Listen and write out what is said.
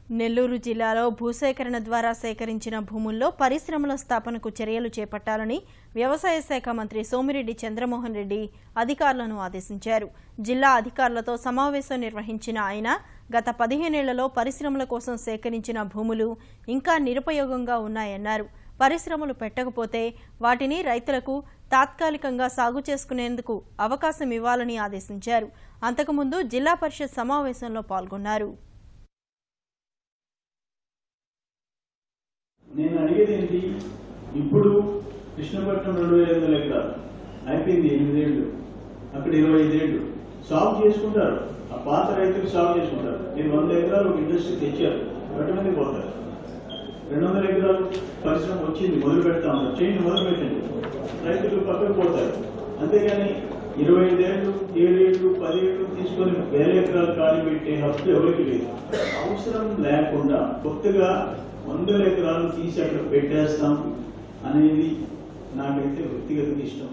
నెల్లూరు జిల్లాలో భూసేకరణ ద్వారా సేకరించిన భూముల్లో పరిశ్రమల స్థాపనకు చర్యలు చేపట్టాలని వ్యవసాయ శాఖ మంత్రి సోమిరెడ్డి చంద్రమోహన్ రెడ్డి అధికారులను ఆదేశించారు. జిల్లా అధికారులతో సమావేశం నిర్వహించిన ఆయన గత 15 ఏళ్లలో పరిశ్రమల కోసం సేకరించిన భూములు ఇంకా నిరుపయోగంగా ఉన్నాయన్నారు. పరిశ్రమలు పెట్టకపోతే వాటిని రైతులకు తాత్కాలికంగా సాగు చేసుకునేందుకు అవకాశం ఇవ్వాలని ఆదేశించారు. అంతకుముందు జిల్లా పరిషత్ సమావేశంలో పాల్గొన్నారు. నేను అడిగేది ఏంటి, ఇప్పుడు కృష్ణపట్నం 2500 ఎకరాలు అయిపోయింది, 8 ఏళ్ళు, అక్కడ 25 ఏళ్ళు సాగు చేసుకుంటారు. ఆ పాత రైతులు సాగు చేసుకుంటారు. నేను 100 ఎకరాలు ఒక ఇండస్ట్రీ తెచ్చారు, కట్టుమంది పోతారు. 200 ఎకరాలు పరిశ్రమ వచ్చింది, మొదలు పెడతా ఉన్నారు, చేయండి, మొదలు పెట్టండి, రైతులు పక్కకు పోతారు. అంతేగాని 25 ఏళ్ళు, 7 ఏళ్ళు, 10 ఏళ్ళు తీసుకొని 1000 ఎకరాలు ఖాళీ పెట్టే హక్కు ఎవరికి లేదు. అవసరం లేకుండా కొత్తగా 100 ఎకరాలు తీసి అక్కడ పెట్టేస్తాం అనేది నాకైతే వ్యక్తిగత ఇష్టం.